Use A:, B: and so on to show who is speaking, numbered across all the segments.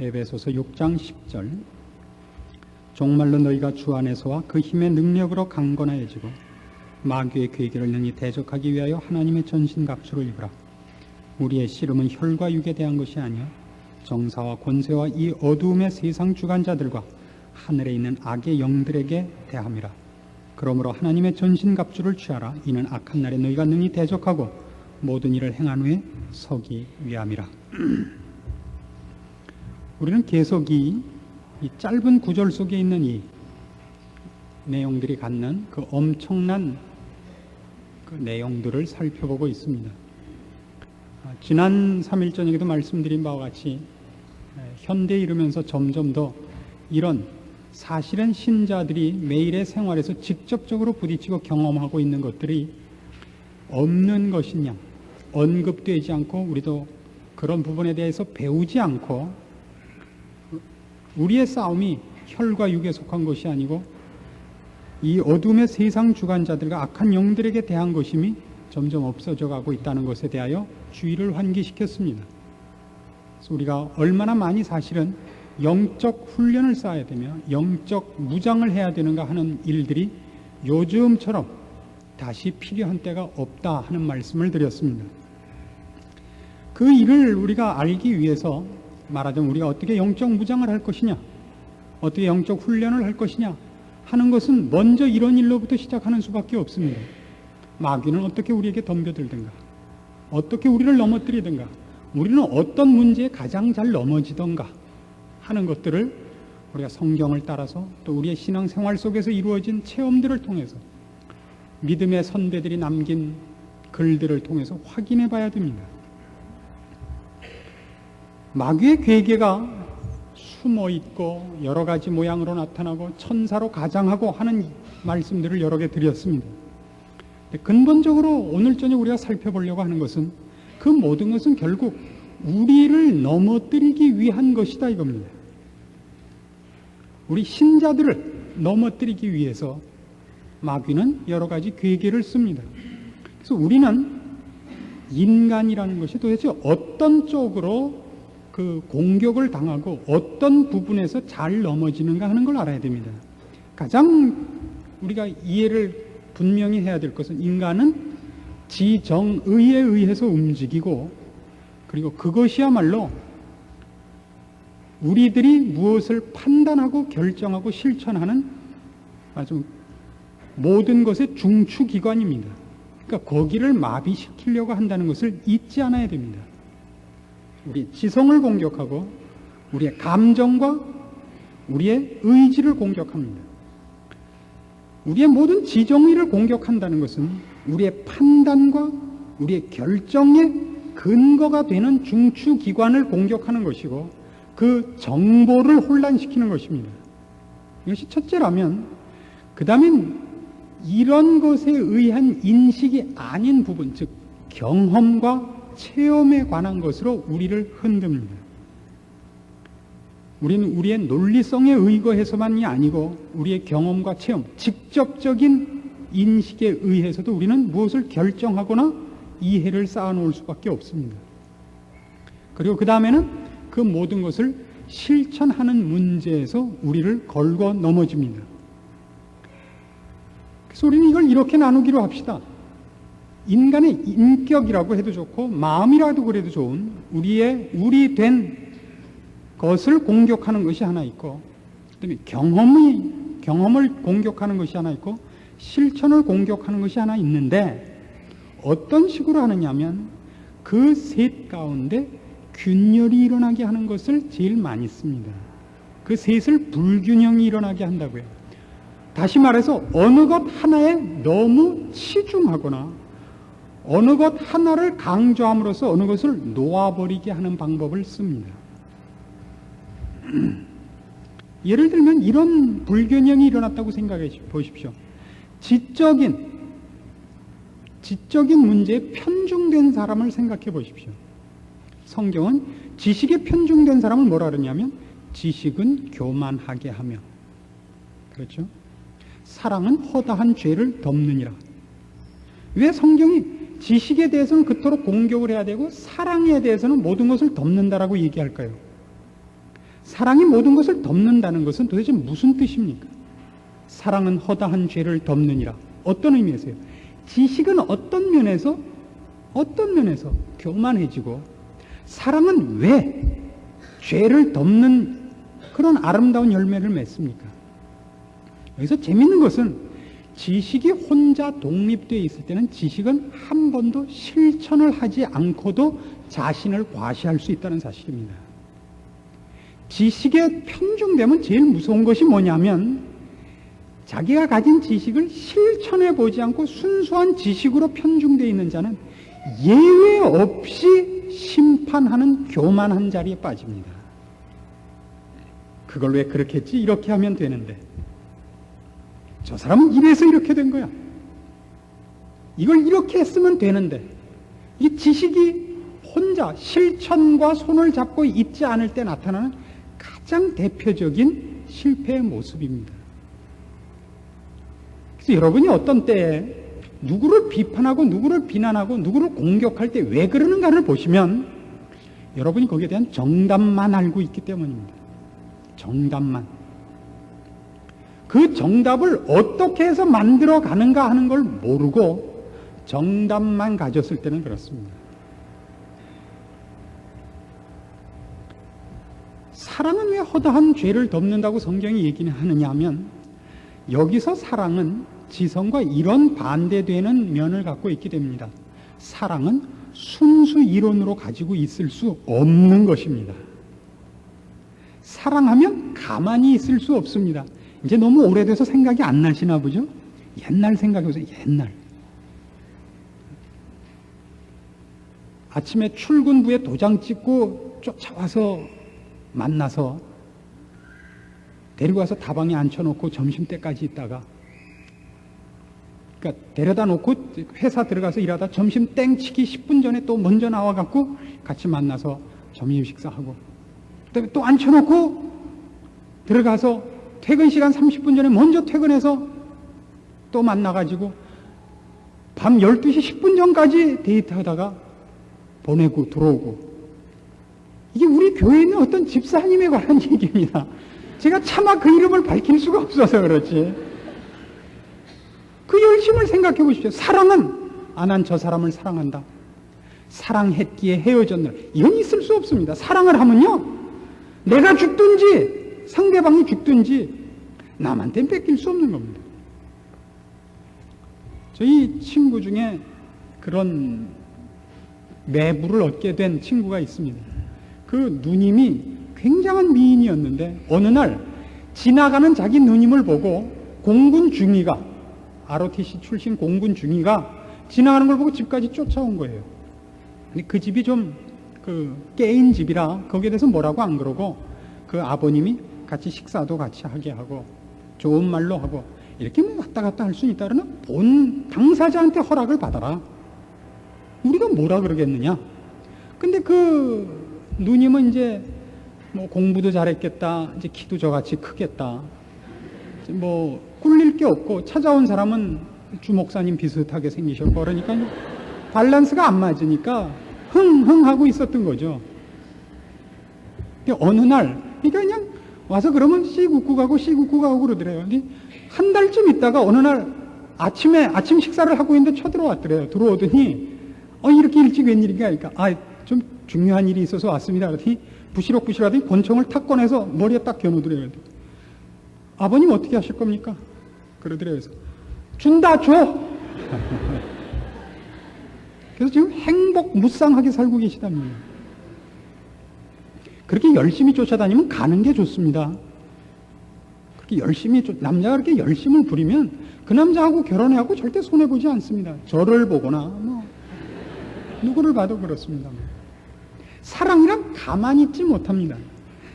A: 에베소서 6장 10절. 정말로 너희가 주 안에서와 그 힘의 능력으로 강건하여지고 마귀의 괴계를 능히 대적하기 위하여 하나님의 전신갑주를 입으라. 우리의 씨름은 혈과 육에 대한 것이 아니요 정사와 권세와 이 어두움의 세상 주관자들과 하늘에 있는 악의 영들에게 대함이라. 그러므로 하나님의 전신갑주를 취하라. 이는 악한 날에 너희가 능히 대적하고 모든 일을 행한 후에 서기 위함이라. 우리는 계속 이 짧은 구절 속에 있는 이 내용들이 갖는 그 엄청난 그 내용들을 살펴보고 있습니다. 지난 3일 저녁에도 말씀드린 바와 같이 현대에 이르면서 점점 더 이런 사실은 신자들이 매일의 생활에서 직접적으로 부딪히고 경험하고 있는 것들이 없는 것이냐, 언급되지 않고 우리도 그런 부분에 대해서 배우지 않고 우리의 싸움이 혈과 육에 속한 것이 아니고 이 어둠의 세상 주관자들과 악한 영들에게 대한 것임이 점점 없어져 가고 있다는 것에 대하여 주의를 환기시켰습니다. 그래서 우리가 얼마나 많이 사실은 영적 훈련을 쌓아야 되며 영적 무장을 해야 되는가 하는 일들이 요즘처럼 다시 필요한 때가 없다 하는 말씀을 드렸습니다. 그 일을 우리가 알기 위해서 말하자면 우리가 어떻게 영적 무장을 할 것이냐, 어떻게 영적 훈련을 할 것이냐 하는 것은 먼저 이런 일로부터 시작하는 수밖에 없습니다. 마귀는 어떻게 우리에게 덤벼들든가, 어떻게 우리를 넘어뜨리든가, 우리는 어떤 문제에 가장 잘 넘어지던가 하는 것들을 우리가 성경을 따라서 또 우리의 신앙생활 속에서 이루어진 체험들을 통해서 믿음의 선배들이 남긴 글들을 통해서 확인해 봐야 됩니다. 마귀의 괴계가 숨어 있고 여러 가지 모양으로 나타나고 천사로 가장하고 하는 말씀들을 여러 개 드렸습니다. 근본적으로 오늘 저녁 우리가 살펴보려고 하는 것은 그 모든 것은 결국 우리를 넘어뜨리기 위한 것이다 이겁니다. 우리 신자들을 넘어뜨리기 위해서 마귀는 여러 가지 괴계를 씁니다. 그래서 우리는 인간이라는 것이 도대체 어떤 쪽으로 그 공격을 당하고 어떤 부분에서 잘 넘어지는가 하는 걸 알아야 됩니다. 가장 우리가 이해를 분명히 해야 될 것은 인간은 지정의에 의해서 움직이고 그리고 그것이야말로 우리들이 무엇을 판단하고 결정하고 실천하는 아주 모든 것의 중추기관입니다. 그러니까 거기를 마비시키려고 한다는 것을 잊지 않아야 됩니다. 우리 지성을 공격하고 우리의 감정과 우리의 의지를 공격합니다. 우리의 모든 지정의를 공격한다는 것은 우리의 판단과 우리의 결정의 근거가 되는 중추기관을 공격하는 것이고 그 정보를 혼란시키는 것입니다. 이것이 첫째라면 그 다음엔 이런 것에 의한 인식이 아닌 부분, 즉 경험과 체험에 관한 것으로 우리를 흔듭니다. 우리는 우리의 논리성에 의거해서만이 아니고 우리의 경험과 체험, 직접적인 인식에 의해서도 우리는 무엇을 결정하거나 이해를 쌓아놓을 수밖에 없습니다. 그리고 그 다음에는 그 모든 것을 실천하는 문제에서 우리를 걸고 넘어집니다. 그래서 우리는 이걸 이렇게 나누기로 합시다. 인간의 인격이라고 해도 좋고 마음이라도 그래도 좋은 우리 된 것을 공격하는 것이 하나 있고 그다음에 경험을 공격하는 것이 하나 있고 실천을 공격하는 것이 하나 있는데 어떤 식으로 하느냐면 그 셋 가운데 균열이 일어나게 하는 것을 제일 많이 씁니다. 그 셋을 불균형이 일어나게 한다고요. 다시 말해서 어느 것 하나에 너무 치중하거나 어느 것 하나를 강조함으로써 어느 것을 놓아버리게 하는 방법을 씁니다. 예를 들면 이런 불균형이 일어났다고 생각해 보십시오. 지적인 문제에 편중된 사람을 생각해 보십시오. 성경은 지식에 편중된 사람을 뭐라 그러냐면 지식은 교만하게 하며, 그렇죠? 사랑은 허다한 죄를 덮느니라. 왜 성경이 지식에 대해서는 그토록 공격을 해야 되고 사랑에 대해서는 모든 것을 덮는다라고 얘기할까요? 사랑이 모든 것을 덮는다는 것은 도대체 무슨 뜻입니까? 사랑은 허다한 죄를 덮느니라. 어떤 의미에서요? 지식은 어떤 면에서 교만해지고, 사랑은 왜 죄를 덮는 그런 아름다운 열매를 맺습니까? 여기서 재밌는 것은 지식이 혼자 독립되어 있을 때는 지식은 한 번도 실천을 하지 않고도 자신을 과시할 수 있다는 사실입니다. 지식에 편중되면 제일 무서운 것이 뭐냐면, 자기가 가진 지식을 실천해 보지 않고 순수한 지식으로 편중되어 있는 자는 예외 없이 심판하는 교만한 자리에 빠집니다. 그걸 왜 그렇게 했지? 이렇게 하면 되는데, 저 사람은 이래서 이렇게 된 거야. 이걸 이렇게 했으면 되는데, 이 지식이 혼자 실천과 손을 잡고 있지 않을 때 나타나는 가장 대표적인 실패의 모습입니다. 그래서 여러분이 어떤 때에 누구를 비판하고 누구를 비난하고 누구를 공격할 때 왜 그러는가를 보시면 여러분이 거기에 대한 정답만 알고 있기 때문입니다. 정답만. 그 정답을 어떻게 해서 만들어 가는가 하는 걸 모르고 정답만 가졌을 때는 그렇습니다. 사랑은 왜 허다한 죄를 덮는다고 성경이 얘기는 하느냐 하면, 여기서 사랑은 지성과 이런 반대되는 면을 갖고 있게 됩니다. 사랑은 순수 이론으로 가지고 있을 수 없는 것입니다. 사랑하면 가만히 있을 수 없습니다. 이제 너무 오래돼서 생각이 안 나시나 보죠? 옛날 생각해보세요. 옛날. 아침에 출근부에 도장 찍고 쫓아와서 만나서 데리고 와서 다방에 앉혀놓고 점심때까지 있다가, 그러니까 데려다 놓고 회사 들어가서 일하다 점심 땡 치기 10분 전에 또 먼저 나와갖고 같이 만나서 점심 식사하고, 그다음에 또 앉혀놓고 들어가서 퇴근 시간 30분 전에 먼저 퇴근해서 또 만나가지고 밤 12시 10분 전까지 데이트하다가 보내고 들어오고. 이게 우리 교회에 있는 어떤 집사님에 관한 얘기입니다. 제가 차마 그 이름을 밝힐 수가 없어서 그렇지. 그 열심을 생각해 보십시오. 사랑은 난 저 사람을 사랑한다, 사랑했기에 헤어졌느라, 이건 있을 수 없습니다. 사랑을 하면요, 내가 죽든지 상대방이 죽든지 남한테는 뺏길 수 없는 겁니다. 저희 친구 중에 그런 매부를 얻게 된 친구가 있습니다. 그 누님이 굉장한 미인이었는데 어느 날 지나가는 자기 누님을 보고 공군 중위가, ROTC 출신 공군 중위가 지나가는 걸 보고 집까지 쫓아온 거예요. 근데 그 집이 좀 깨인 집이라 거기에 대해서 뭐라고 안 그러고, 그 아버님이 같이 식사도 같이 하게 하고 좋은 말로 하고 이렇게 뭐 왔다 갔다 할 수 있다 그러면 본 당사자한테 허락을 받아라. 우리가 뭐라 그러겠느냐. 근데 그 누님은 이제 뭐 공부도 잘했겠다, 이제 키도 저같이 크겠다, 뭐 꿀릴 게 없고, 찾아온 사람은 주 목사님 비슷하게 생기셨고, 그러니까 밸런스가 안 맞으니까 흥흥 하고 있었던 거죠. 근데 어느 날, 그러니까 그냥 와서 그러면 씩 웃고 가고 씩 웃고 가고 그러더래요. 근데 한 달쯤 있다가 어느 날 아침 식사를 하고 있는데 쳐들어왔더래요. 들어오더니 이렇게 일찍 웬일인가 하니까 좀 중요한 일이 있어서 왔습니다. 그랬더니 부시럭부시럭하더니 권총을 탁 꺼내서 머리에 딱 겨누더래요. 아버님 어떻게 하실 겁니까? 그러더래요. 그래서 준다, 줘. 그래서 지금 행복 무쌍하게 살고 계시답니다. 그렇게 열심히 쫓아다니면 가는 게 좋습니다. 그렇게 열심히 남자가 그렇게 열심을 부리면 그 남자하고 결혼해하고 절대 손해보지 않습니다. 저를 보거나 뭐 누구를 봐도 그렇습니다. 사랑이란 가만히 있지 못합니다.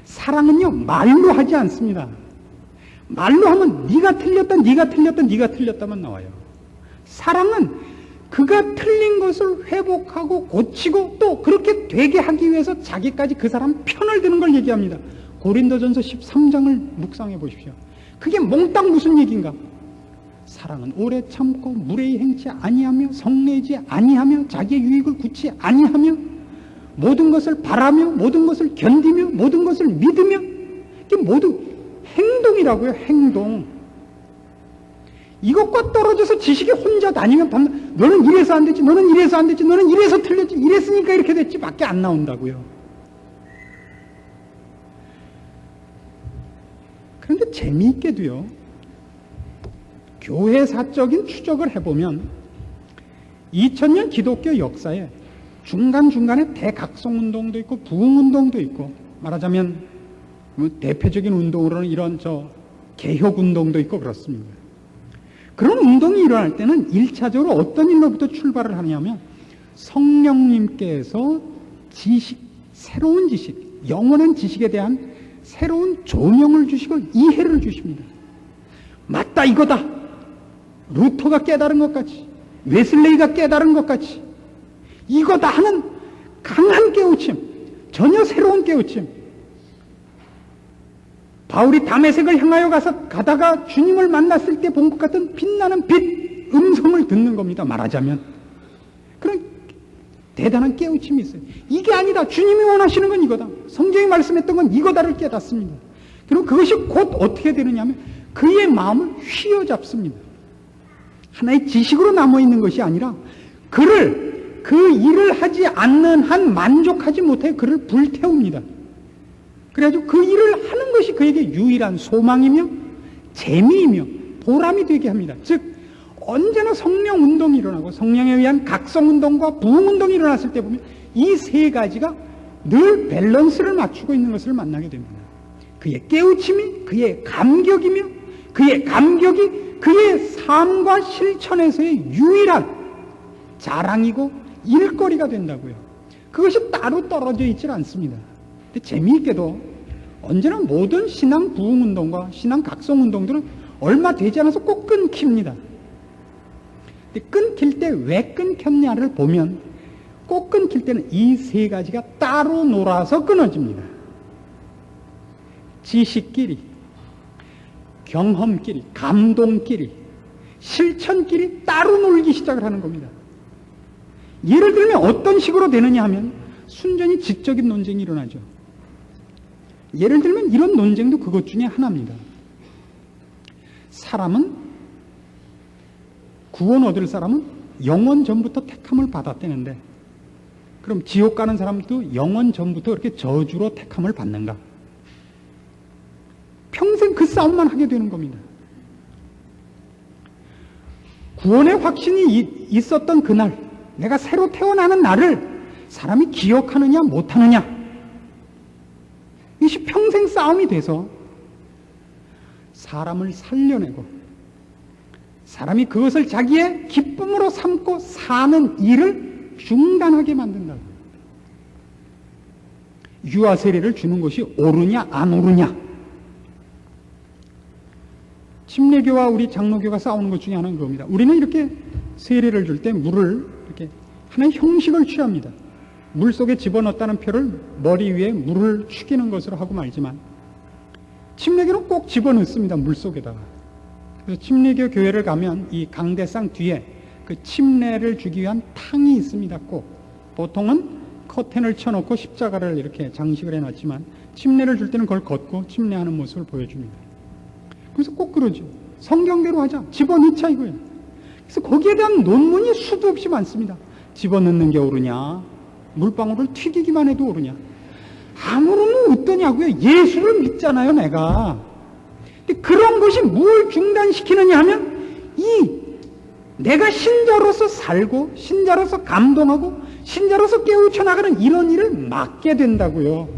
A: 사랑은요, 말로 하지 않습니다. 말로 하면 네가 틀렸다만 나와요. 사랑은 그가 틀린 것을 회복하고 고치고 또 그렇게 되게 하기 위해서 자기까지 그 사람 편을 드는 걸 얘기합니다. 고린도전서 13장을 묵상해 보십시오. 그게 몽땅 무슨 얘기인가? 사랑은 오래 참고 무례히 행치 아니하며 성내지 아니하며 자기의 유익을 구치 아니하며 모든 것을 바라며 모든 것을 견디며 모든 것을 믿으며 이게 모두 행동이라고요, 행동. 이것과 떨어져서 지식이 혼자 다니면 너는 이래서 안 되지, 너는 이래서 안 되지, 너는 이래서 틀렸지, 이랬으니까 이렇게 됐지 밖에 안 나온다고요. 그런데 재미있게도요, 교회사적인 추적을 해보면 2000년 기독교 역사에 중간중간에 대각성운동도 있고 부흥운동도 있고, 말하자면 대표적인 운동으로는 이런 개혁운동도 있고 그렇습니다. 그런 운동이 일어날 때는 1차적으로 어떤 일로부터 출발을 하냐면 성령님께서 지식, 새로운 지식, 영원한 지식에 대한 새로운 조명을 주시고 이해를 주십니다. 맞다, 이거다. 루터가 깨달은 것 같이, 웨슬레이가 깨달은 것 같이 이거다 하는 강한 깨우침, 전혀 새로운 깨우침. 바울이 다메섹을 향하여 가다가 주님을 만났을 때 본 것 같은 빛나는 빛, 음성을 듣는 겁니다. 말하자면 그런 대단한 깨우침이 있어요. 이게 아니다, 주님이 원하시는 건 이거다, 성경이 말씀했던 건 이거다를 깨닫습니다. 그리고 그것이 곧 어떻게 되느냐 하면 그의 마음을 휘어잡습니다. 하나의 지식으로 남아있는 것이 아니라 그 일을 하지 않는 한 만족하지 못해 그를 불태웁니다. 그래가지고 그 일을 하는 것이 그에게 유일한 소망이며 재미이며 보람이 되게 합니다. 즉 언제나 성령 운동이 일어나고 성령에 의한 각성 운동과 부흥 운동이 일어났을 때 보면 이 세 가지가 늘 밸런스를 맞추고 있는 것을 만나게 됩니다. 그의 깨우침이 그의 감격이며 그의 감격이 그의 삶과 실천에서의 유일한 자랑이고 일거리가 된다고요. 그것이 따로 떨어져 있질 않습니다. 근데 재미있게도 언제나 모든 신앙 부흥운동과 신앙 각성운동들은 얼마 되지 않아서 꼭 끊깁니다. 근데 끊길 때 왜 끊겼냐를 보면 꼭 끊길 때는 이 세 가지가 따로 놀아서 끊어집니다. 지식끼리, 경험끼리, 감동끼리, 실천끼리 따로 놀기 시작을 하는 겁니다. 예를 들면 어떤 식으로 되느냐 하면 순전히 지적인 논쟁이 일어나죠. 예를 들면 이런 논쟁도 그것 중에 하나입니다. 구원 얻을 사람은 영원 전부터 택함을 받았다는데, 그럼 지옥 가는 사람도 영원 전부터 그렇게 저주로 택함을 받는가? 평생 그 싸움만 하게 되는 겁니다. 구원의 확신이 있었던 그날, 내가 새로 태어나는 날을 사람이 기억하느냐 못하느냐, 이것이 평생 싸움이 돼서 사람을 살려내고 사람이 그것을 자기의 기쁨으로 삼고 사는 일을 중단하게 만든다고. 유아 세례를 주는 것이 옳으냐 안 옳으냐, 침례교와 우리 장로교가 싸우는 것 중에 하나는 그겁니다. 우리는 이렇게 세례를 줄 때 물을 이렇게 하나의 형식을 취합니다. 물 속에 집어넣었다는 표를 머리 위에 물을 축이는 것으로 하고 말지만, 침례교는 꼭 집어넣습니다, 물 속에다가. 그래서 침례교 교회를 가면 이 강대상 뒤에 그 침례를 주기 위한 탕이 있습니다. 꼭. 보통은 커튼을 쳐놓고 십자가를 이렇게 장식을 해놨지만 침례를 줄 때는 그걸 걷고 침례하는 모습을 보여줍니다. 그래서 꼭 그러죠. 성경대로 하자, 집어넣자 이거예요. 그래서 거기에 대한 논문이 수도 없이 많습니다. 집어넣는 게 옳으냐, 물방울을 튀기기만 해도 옳으냐. 아무런 어떠냐고요. 예수를 믿잖아요, 내가. 근데 그런 것이 뭘 중단시키느냐 하면 내가 신자로서 살고 신자로서 감동하고 신자로서 깨우쳐 나가는 이런 일을 막게 된다고요.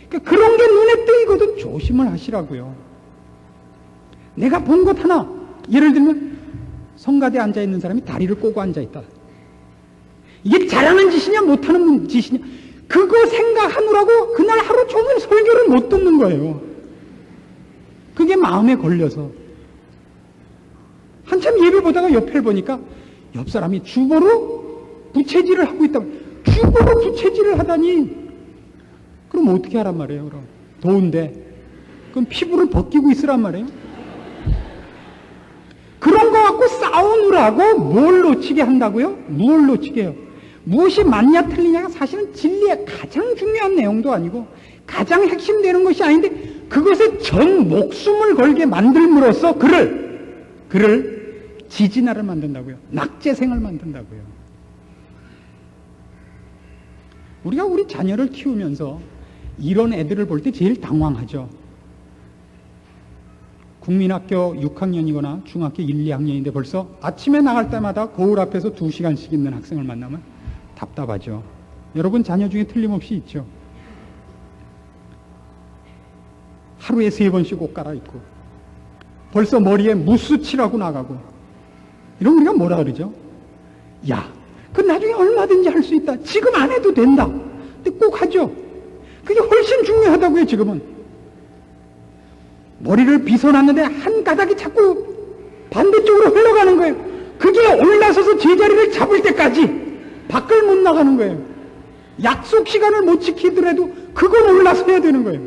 A: 그러니까 그런 게 눈에 띄거든 조심을 하시라고요. 내가 본 것 하나, 예를 들면 성가대에 앉아있는 사람이 다리를 꼬고 앉아있다. 이게 잘하는 짓이냐 못하는 짓이냐, 그거 생각하느라고 그날 하루 종일 설교를 못 듣는 거예요. 그게 마음에 걸려서 한참 예배 보다가 옆을 보니까 옆 사람이 주보로 부채질을 하고 있다고. 주보로 부채질을 하다니, 그럼 어떻게 하란 말이에요? 그럼 더운데 그럼 피부를 벗기고 있으란 말이에요? 그런 거 갖고 싸우느라고 뭘 놓치게 한다고요? 뭘 놓치게 해요? 무엇이 맞냐 틀리냐가 사실은 진리의 가장 중요한 내용도 아니고 가장 핵심되는 것이 아닌데 그것에 전 목숨을 걸게 만들므로써 그를 지진아를 만든다고요. 낙제생을 만든다고요. 우리가 우리 자녀를 키우면서 이런 애들을 볼 때 제일 당황하죠. 국민학교 6학년이거나 중학교 1, 2학년인데 벌써 아침에 나갈 때마다 거울 앞에서 2시간씩 있는 학생을 만나면 답답하죠. 여러분 자녀 중에 틀림없이 있죠. 하루에 3번씩 옷 갈아입고 벌써 머리에 무스 칠하고 나가고 이러면 우리가 뭐라 그러죠? 야, 그 나중에 얼마든지 할 수 있다. 지금 안 해도 된다. 근데 꼭 하죠. 그게 훨씬 중요하다고요. 지금은 머리를 빗어놨는데 한 가닥이 자꾸 반대쪽으로 흘러가는 거예요. 그게 올라서서 제자리를 잡을 때까지 밖을 못 나가는 거예요. 약속 시간을 못 지키더라도 그건 올라서야 되는 거예요.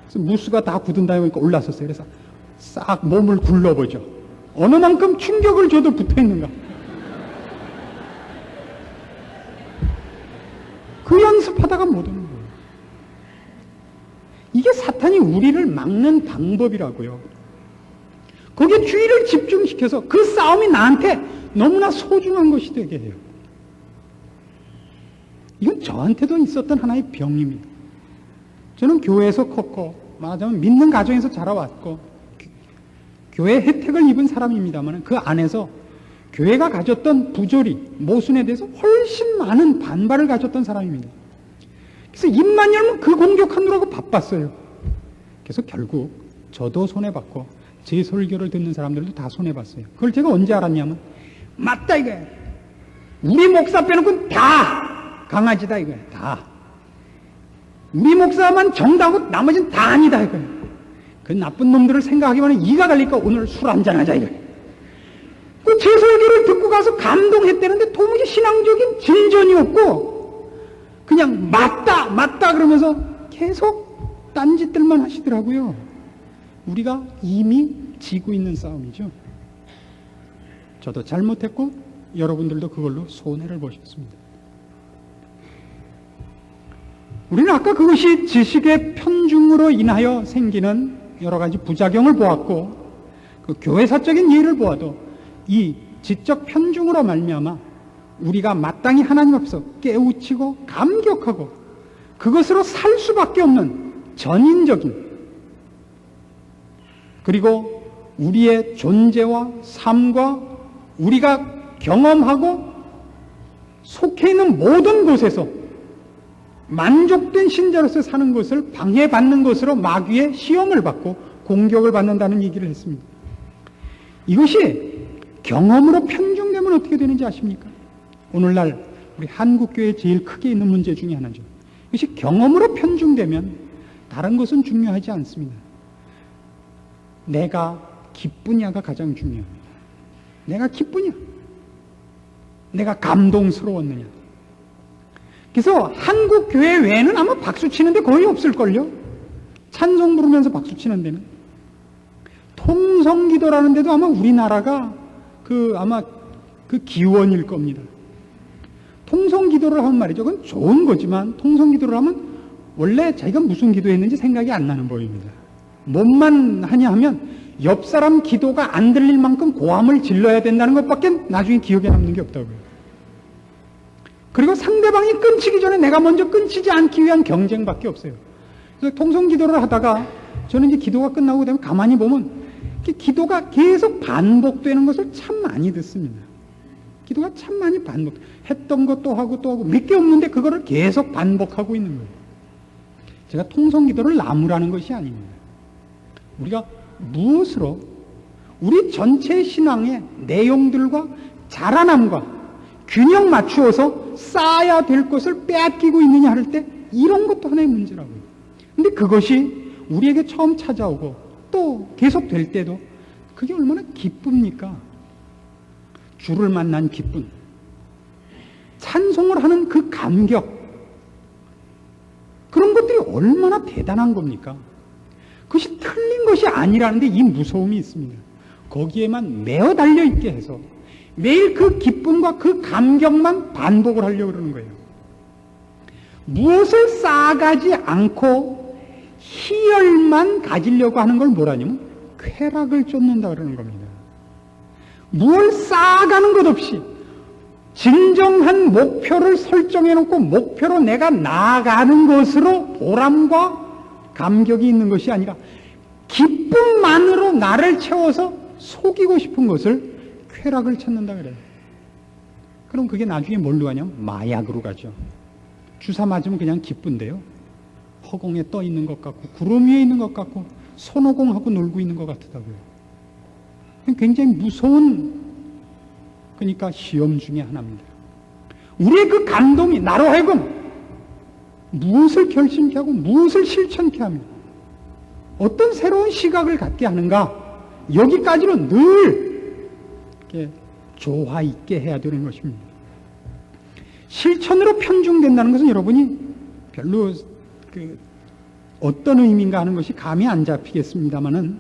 A: 그래서 무스가 다 굳은 다음에 올라섰어요. 그래서 싹 몸을 굴러보죠. 어느 만큼 충격을 줘도 붙어 있는가. 그 연습하다가 못 오는 거예요. 이게 사탄이 우리를 막는 방법이라고요. 거기에 주의를 집중시켜서 그 싸움이 나한테 너무나 소중한 것이 되게 해요. 이건 저한테도 있었던 하나의 병입니다. 저는 교회에서 컸고 말하자면 믿는 가정에서 자라왔고 교회 혜택을 입은 사람입니다만 그 안에서 교회가 가졌던 부조리, 모순에 대해서 훨씬 많은 반발을 가졌던 사람입니다. 그래서 입만 열면 그 공격하느라고 바빴어요. 그래서 결국 저도 손해봤고 제 설교를 듣는 사람들도 다 손해봤어요. 그걸 제가 언제 알았냐면 맞다 이거예요. 우리 목사 빼놓고는 다 강아지다 이거예요. 다. 우리 목사만 정당하고 나머지는 다 아니다 이거예요. 그 나쁜 놈들을 생각하기만 해 이가 갈리니까 오늘 술 한잔하자 이거예요. 그 제 설교를 듣고 가서 감동했다는데 도무지 신앙적인 진전이 없고 그냥 맞다 그러면서 계속 딴짓들만 하시더라고요. 우리가 이미 지고 있는 싸움이죠. 저도 잘못했고 여러분들도 그걸로 손해를 보셨습니다. 우리는 아까 그것이 지식의 편중으로 인하여 생기는 여러 가지 부작용을 보았고 그 교회사적인 예를 보아도 이 지적 편중으로 말미암아 우리가 마땅히 하나님 앞에서 깨우치고 감격하고 그것으로 살 수밖에 없는 전인적인 그리고 우리의 존재와 삶과 우리가 경험하고 속해 있는 모든 곳에서 만족된 신자로서 사는 것을 방해받는 것으로 마귀의 시험을 받고 공격을 받는다는 얘기를 했습니다. 이것이 경험으로 편중되면 어떻게 되는지 아십니까? 오늘날 우리 한국교회에 제일 크게 있는 문제 중에 하나죠. 이것이 경험으로 편중되면 다른 것은 중요하지 않습니다. 내가 기쁘냐가 가장 중요합니다. 내가 기쁘냐? 내가 감동스러웠느냐? 그래서 한국교회 외에는 아마 박수 치는 데 거의 없을걸요? 찬송 부르면서 박수 치는 데는. 통성기도라는 데도 아마 우리나라가 아마 그 기원일 겁니다. 통성기도를 하면 말이죠. 그건 좋은 거지만 통성기도를 하면 원래 자기가 무슨 기도했는지 생각이 안 나는 법입니다. 뭔만 하냐 하면 옆 사람 기도가 안 들릴 만큼 고함을 질러야 된다는 것밖에 나중에 기억에 남는 게 없다고요. 그리고 상대방이 끊치기 전에 내가 먼저 끊치지 않기 위한 경쟁밖에 없어요. 그래서 통성기도를 하다가 저는 이제 기도가 끝나고 되면 가만히 보면 기도가 계속 반복되는 것을 참 많이 듣습니다. 기도가 참 많이 했던 것도 하고 또 하고 몇 개 없는데 그거를 계속 반복하고 있는 거예요. 제가 통성기도를 나무라는 것이 아닙니다. 우리가 무엇으로 우리 전체 신앙의 내용들과 자라남과 균형 맞추어서 쌓아야 될 것을 빼앗기고 있느냐 할 때 이런 것도 하나의 문제라고요. 근데 그것이 우리에게 처음 찾아오고 또 계속 될 때도 그게 얼마나 기쁩니까? 주를 만난 기쁨, 찬송을 하는 그 감격, 그런 것들이 얼마나 대단한 겁니까? 그것이 틀린 것이 아니라는데 이 무서움이 있습니다. 거기에만 매어 달려있게 해서 매일 그 기쁨과 그 감격만 반복을 하려고 그러는 거예요. 무엇을 쌓아가지 않고 희열만 기쁨만 가지려고 하는 걸 뭐라냐면 쾌락을 쫓는다 그러는 겁니다. 무얼 쌓아가는 것 없이 진정한 목표를 설정해 놓고 목표로 내가 나아가는 것으로 보람과 감격이 있는 것이 아니라 기쁨만으로 나를 채워서 속이고 싶은 것을 쾌락을 찾는다 그래요. 그럼 그게 나중에 뭘로 가냐면 마약으로 가죠. 주사 맞으면 그냥 기쁜데요, 허공에 떠 있는 것 같고 구름 위에 있는 것 같고 손오공하고 놀고 있는 것 같더라고요. 굉장히 무서운, 그러니까 시험 중에 하나입니다. 우리의 그 감동이 나로 하여금 무엇을 결심케 하고 무엇을 실천케 하며 어떤 새로운 시각을 갖게 하는가, 여기까지는 늘 이렇게 조화 있게 해야 되는 것입니다. 실천으로 편중된다는 것은 여러분이 별로 어떤 의미인가 하는 것이 감이 안 잡히겠습니다만은,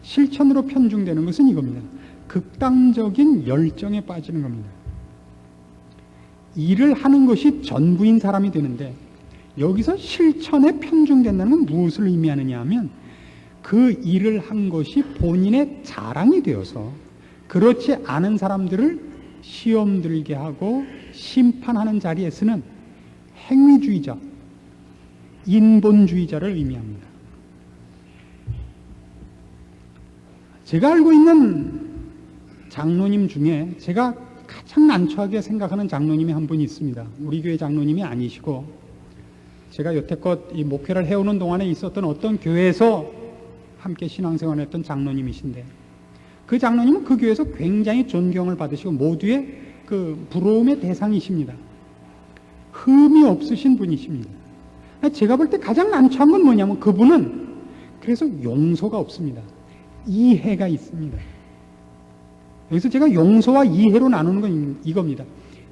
A: 실천으로 편중되는 것은 이겁니다. 극단적인 열정에 빠지는 겁니다. 일을 하는 것이 전부인 사람이 되는데, 여기서 실천에 편중된다는 건 무엇을 의미하느냐 하면, 그 일을 한 것이 본인의 자랑이 되어서 그렇지 않은 사람들을 시험 들게 하고 심판하는 자리에서는 행위주의자, 인본주의자를 의미합니다. 제가 알고 있는 장로님 중에 제가 가장 난처하게 생각하는 장로님이 한 분이 있습니다. 우리 교회 장로님이 아니시고, 제가 여태껏 이 목회를 해오는 동안에 있었던 어떤 교회에서 함께 신앙생활을 했던 장로님이신데, 그 장로님은 그 교회에서 굉장히 존경을 받으시고 모두의 그 부러움의 대상이십니다. 흠이 없으신 분이십니다. 제가 볼 때 가장 난처한 건 뭐냐면, 그분은 그래서 용서가 없습니다. 이해가 있습니다. 여기서 제가 용서와 이해로 나누는 건 이겁니다.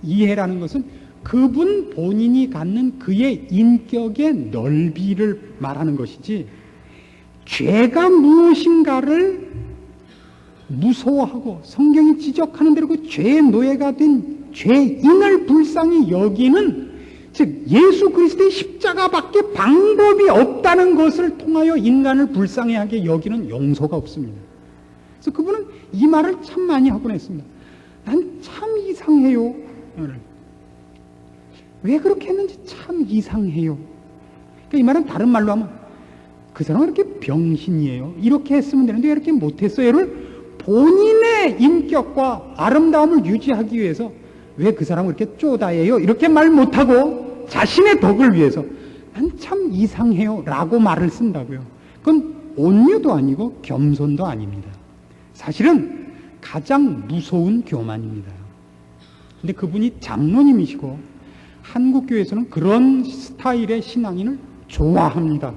A: 이해라는 것은 그분 본인이 갖는 그의 인격의 넓이를 말하는 것이지, 죄가 무엇인가를 무서워하고 성경이 지적하는 대로 그 죄의 노예가 된 죄인을 불쌍히 여기는, 즉 예수 그리스도의 십자가밖에 방법이 없다는 것을 통하여 인간을 불쌍하게 여기는 용서가 없습니다. 그래서 그분은 이 말을 참 많이 하곤 했습니다. 난 참 이상해요. 왜 그렇게 했는지 참 이상해요. 그러니까 이 말은 다른 말로 하면, 그 사람은 이렇게 병신이에요. 이렇게 했으면 되는데 왜 이렇게 못했어요를 본인의 인격과 아름다움을 유지하기 위해서 왜 그 사람을 이렇게 쪼다해요? 이렇게 말 못하고 자신의 덕을 위해서 난 참 이상해요 라고 말을 쓴다고요. 그건 온유도 아니고 겸손도 아닙니다. 사실은 가장 무서운 교만입니다. 근데 그분이 장로님이시고 한국교회에서는 그런 스타일의 신앙인을 좋아합니다.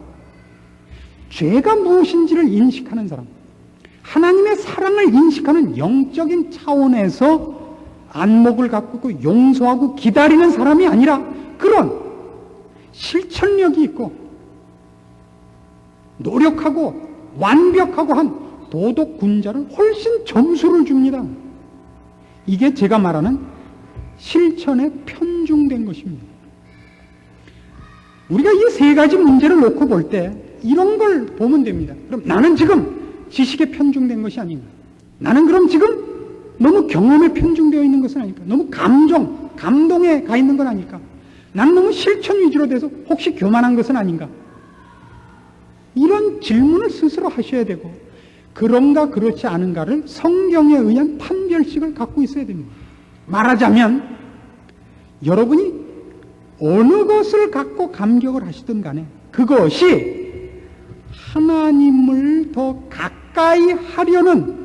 A: 죄가 무엇인지를 인식하는 사람, 하나님의 사랑을 인식하는 영적인 차원에서 안목을 갖고 용서하고 기다리는 사람이 아니라, 그런 실천력이 있고 노력하고 완벽하고 한 도덕 군자를 훨씬 점수를 줍니다. 이게 제가 말하는 실천에 편중된 것입니다. 우리가 이 세 가지 문제를 놓고 볼 때 이런 걸 보면 됩니다. 그럼 나는 지금 지식에 편중된 것이 아닌가? 나는 그럼 지금 너무 경험에 편중되어 있는 것은 아닐까? 너무 감동에 가 있는 건 아닐까? 나는 너무 실천 위주로 돼서 혹시 교만한 것은 아닌가? 이런 질문을 스스로 하셔야 되고, 그런가 그렇지 않은가를 성경에 의한 판별식을 갖고 있어야 됩니다. 말하자면 여러분이 어느 것을 갖고 감격을 하시든 간에 그것이 하나님을 더 가까이 하려는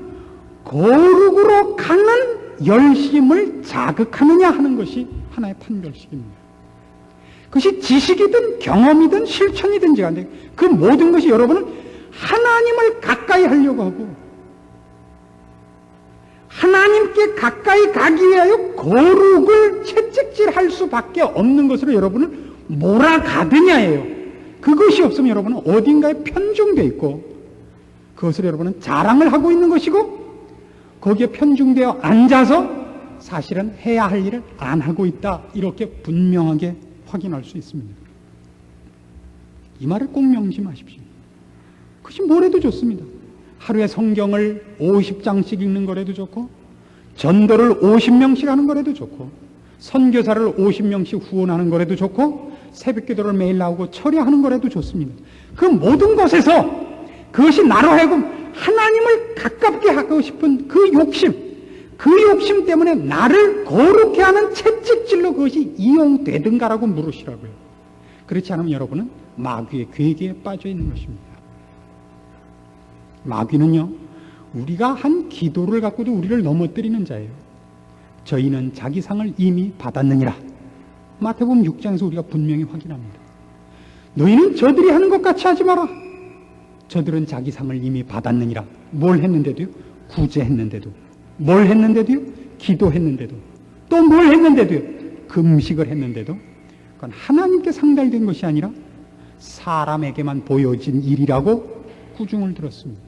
A: 거룩으로 가는 열심을 자극하느냐 하는 것이 하나의 판별식입니다. 그것이 지식이든 경험이든 실천이든지 간에 그 모든 것이 여러분은 하나님을 가까이 하려고 하고 하나님께 가까이 가기 위하여 거룩을 채찍질할 수밖에 없는 것으로 여러분을 몰아가느냐예요. 그것이 없으면 여러분은 어딘가에 편중되어 있고 그것을 여러분은 자랑을 하고 있는 것이고 거기에 편중되어 앉아서 사실은 해야 할 일을 안 하고 있다, 이렇게 분명하게 확인할 수 있습니다. 이 말을 꼭 명심하십시오. 그것이 뭐래도 좋습니다. 하루에 성경을 50장씩 읽는 거라도 좋고, 전도를 50명씩 하는 거라도 좋고, 선교사를 50명씩 후원하는 거라도 좋고, 새벽기도를 매일 나오고 철야하는 거라도 좋습니다. 그 모든 것에서 그것이 나로 하여금 하나님을 가깝게 하고 싶은 그 욕심 때문에 나를 거룩해 하는 채찍질로 그것이 이용되든가라고 물으시라고요. 그렇지 않으면 여러분은 마귀의 괴계에 빠져 있는 것입니다. 마귀는요, 우리가 한 기도를 갖고도 우리를 넘어뜨리는 자예요. 저희는 자기 상을 이미 받았느니라. 마태복음 6장에서 우리가 분명히 확인합니다. 너희는 저들이 하는 것 같이 하지 마라. 저들은 자기 상을 이미 받았느니라. 뭘 했는데도요? 구제했는데도. 뭘 했는데도요? 기도했는데도. 또 뭘 했는데도요? 금식을 했는데도. 그건 하나님께 상달된 것이 아니라 사람에게만 보여진 일이라고 구중을 들었습니다.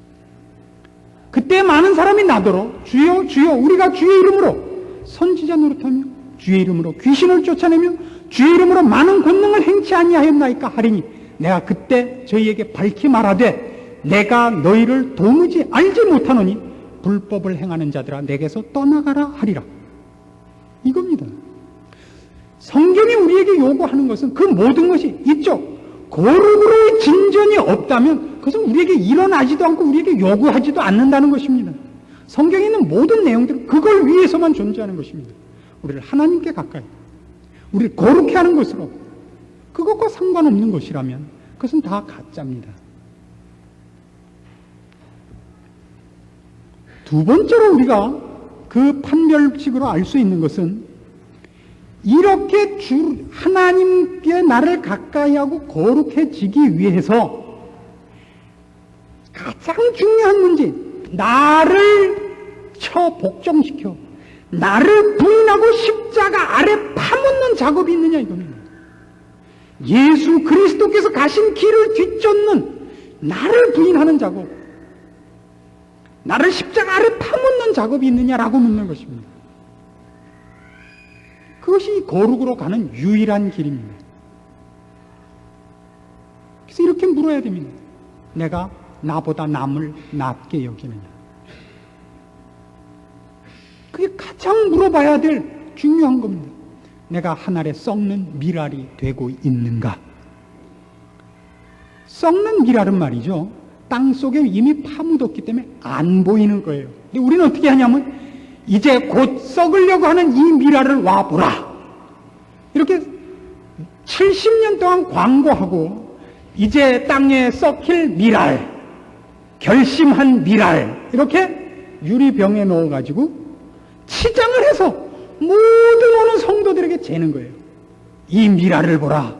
A: 그때 많은 사람이 나더러 주여 주여 우리가 주의 이름으로 선지자 노릇하며 주의 이름으로 귀신을 쫓아내며 주의 이름으로 많은 권능을 행치 아니하였나이까 하리니 내가 그때 저희에게 밝히 말하되 내가 너희를 도무지 알지 못하노니 불법을 행하는 자들아 내게서 떠나가라 하리라. 이겁니다. 성경이 우리에게 요구하는 것은 그 모든 것이 이쪽 거룩으로의 진전이 없다면 그것은 우리에게 일어나지도 않고 우리에게 요구하지도 않는다는 것입니다. 성경에 있는 모든 내용들은 그걸 위해서만 존재하는 것입니다. 우리를 하나님께 가까이, 우리를 거룩해 하는 것으로, 그것과 상관없는 것이라면 그것은 다 가짜입니다. 두 번째로 우리가 그 판별식으로 알 수 있는 것은 이렇게 하나님께 나를 가까이 하고 거룩해지기 위해서 가장 중요한 문제, 나를 복종시켜 나를 부인하고 십자가 아래 파묻는 작업이 있느냐 이겁니다. 예수 그리스도께서 가신 길을 뒤쫓는 나를 부인하는 작업, 나를 십자가 아래 파묻는 작업이 있느냐라고 묻는 것입니다. 그것이 거룩으로 가는 유일한 길입니다. 그래서 이렇게 물어야 됩니다. 내가 나보다 남을 낮게 여기느냐. 그게 가장 물어봐야 될 중요한 겁니다. 내가 하늘에 썩는 미랄이 되고 있는가? 썩는 미랄은 말이죠, 땅 속에 이미 파묻었기 때문에 안 보이는 거예요. 근데 우리는 어떻게 하냐면 이제 곧 썩으려고 하는 이 미랄을 와보라. 이렇게 70년 동안 광고하고 이제 땅에 썩힐 미랄, 결심한 미랄 이렇게 유리병에 넣어가지고 치장을 해서 모든 오는 성도들에게 재는 거예요. 이 미랄을 보라.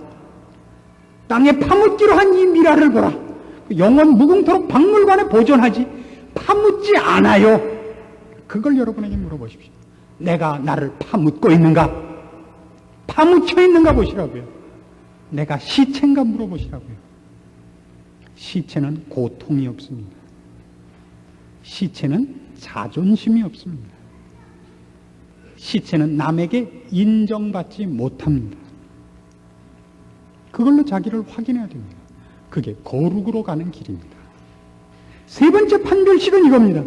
A: 땅에 파묻기로 한 이 미랄을 보라. 영원 무궁토록 박물관에 보존하지 파묻지 않아요. 그걸 여러분에게 물어보십시오. 내가 나를 파묻고 있는가? 파묻혀 있는가 보시라고요. 내가 시체인가 물어보시라고요. 시체는 고통이 없습니다. 시체는 자존심이 없습니다. 시체는 남에게 인정받지 못합니다. 그걸로 자기를 확인해야 됩니다. 그게 거룩으로 가는 길입니다. 세 번째 판별식은 이겁니다.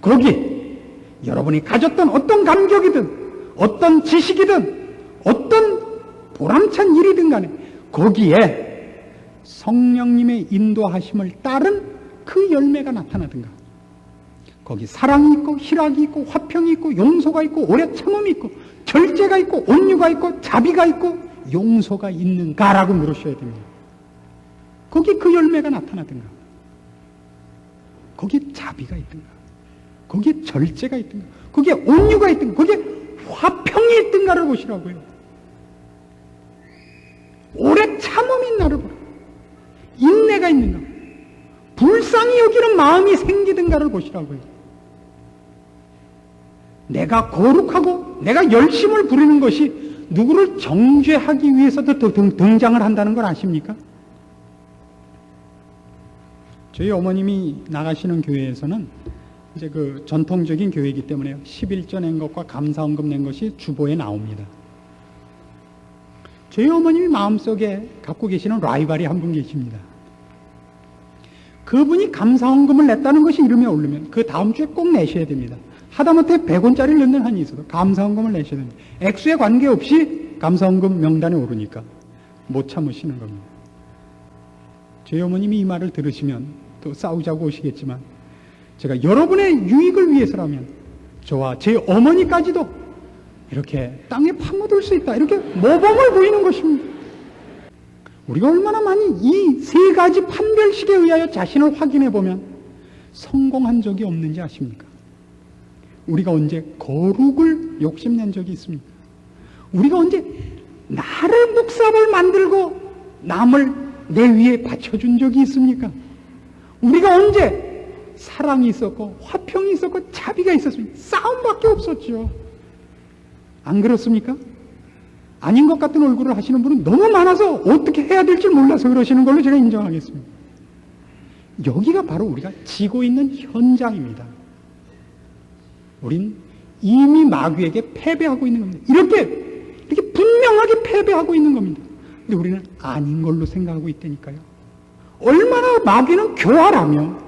A: 거기 여러분이 가졌던 어떤 감격이든 어떤 지식이든 어떤 보람찬 일이든 간에 거기에 성령님의 인도하심을 따른 그 열매가 나타나든가, 거기 사랑이 있고 희락이 있고 화평이 있고 용서가 있고 오래 참음이 있고 절제가 있고 온유가 있고 자비가 있고 용서가 있는가라고 물으셔야 됩니다. 거기 그 열매가 나타나든가, 거기에 자비가 있든가, 거기에 절제가 있든가, 거기에 온유가 있든가, 거기에 화평이 있든가를 보시라고요. 오래 참음이 있나를 보라. 인내가 있는가, 불쌍히 여기는 마음이 생기든가를 보시라고요. 내가 거룩하고 내가 열심을 부리는 것이 누구를 정죄하기 위해서도 등장을 한다는 걸 아십니까? 저희 어머님이 나가시는 교회에서는 이제 그 전통적인 교회이기 때문에 11조 낸 것과 감사헌금 낸 것이 주보에 나옵니다. 저희 어머님이 마음속에 갖고 계시는 라이벌이 한 분 계십니다. 그분이 감사헌금을 냈다는 것이 이름에 오르면 그 다음 주에 꼭 내셔야 됩니다. 하다못해 100원짜리를 넣는 한이 있어도 감사헌금을 내셔야 됩니다. 액수에 관계없이 감사헌금 명단에 오르니까 못 참으시는 겁니다. 저희 어머님이 이 말을 들으시면 또 싸우자고 오시겠지만 제가 여러분의 유익을 위해서라면 저와 제 어머니까지도 이렇게 땅에 파묻을 수 있다, 이렇게 모범을 보이는 것입니다. 우리가 얼마나 많이 이 세 가지 판별식에 의하여 자신을 확인해 보면 성공한 적이 없는지 아십니까? 우리가 언제 거룩을 욕심낸 적이 있습니까? 우리가 언제 나를 묵삽을 만들고 남을 내 위에 받쳐준 적이 있습니까? 우리가 언제 사랑이 있었고 화평이 있었고 자비가 있었습니까? 싸움밖에 없었죠. 안 그렇습니까? 아닌 것 같은 얼굴을 하시는 분은 너무 많아서 어떻게 해야 될지 몰라서 그러시는 걸로 제가 인정하겠습니다. 여기가 바로 우리가 지고 있는 현장입니다. 우린 이미 마귀에게 패배하고 있는 겁니다. 이렇게 분명하게 패배하고 있는 겁니다. 근데 우리는 아닌 걸로 생각하고 있다니까요. 얼마나 마귀는 교활하며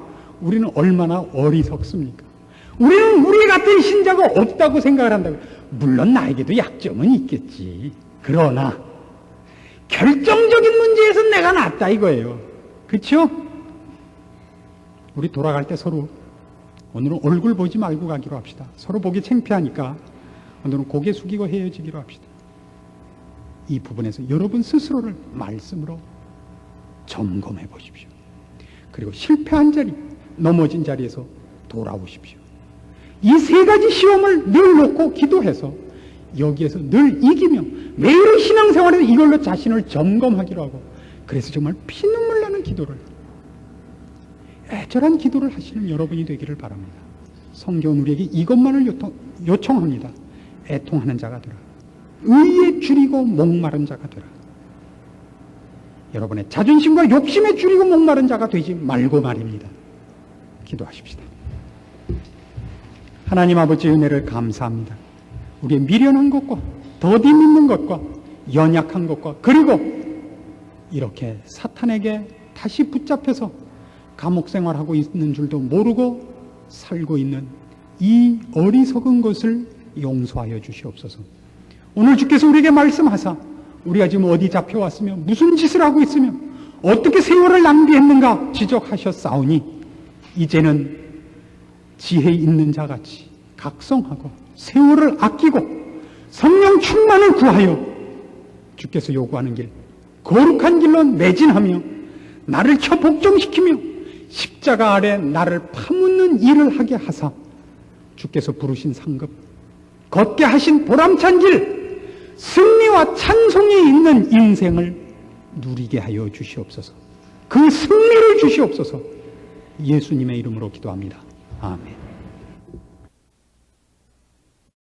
A: 우리는 얼마나 어리석습니까? 우리는 우리 같은 신자가 없다고 생각을 한다고요. 물론 나에게도 약점은 있겠지. 그러나 결정적인 문제에서 내가 낫다 이거예요. 그렇죠? 우리 돌아갈 때 서로 오늘은 얼굴 보지 말고 가기로 합시다. 서로 보기 창피하니까 오늘은 고개 숙이고 헤어지기로 합시다. 이 부분에서 여러분 스스로를 말씀으로 점검해 보십시오. 그리고 실패한 자리, 넘어진 자리에서 돌아오십시오. 이 세 가지 시험을 늘 놓고 기도해서 여기에서 늘 이기며 매일 신앙생활에서 이걸로 자신을 점검하기로 하고, 그래서 정말 피눈물 나는 기도를, 애절한 기도를 하시는 여러분이 되기를 바랍니다. 성경은 우리에게 이것만을 요청합니다. 애통하는 자가 되라. 의에 줄이고 목마른 자가 되라. 여러분의 자존심과 욕심에 줄이고 목마른 자가 되지 말고 말입니다. 기도하십시다. 하나님 아버지의 은혜를 감사합니다. 우리의 미련한 것과 더디 믿는 것과 연약한 것과, 그리고 이렇게 사탄에게 다시 붙잡혀서 감옥 생활하고 있는 줄도 모르고 살고 있는 이 어리석은 것을 용서하여 주시옵소서. 오늘 주께서 우리에게 말씀하사 우리가 지금 어디 잡혀왔으며 무슨 짓을 하고 있으며 어떻게 세월을 낭비했는가 지적하셨사오니, 이제는 지혜 있는 자같이 각성하고 세월을 아끼고 성령 충만을 구하여 주께서 요구하는 길, 거룩한 길로 매진하며 나를 처복종시키며 십자가 아래 나를 파묻는 일을 하게 하사 주께서 부르신 상급, 걷게 하신 보람찬 길, 승리와 찬송이 있는 인생을 누리게 하여 주시옵소서. 그 승리를 주시옵소서. 예수님의 이름으로 기도합니다. 아멘.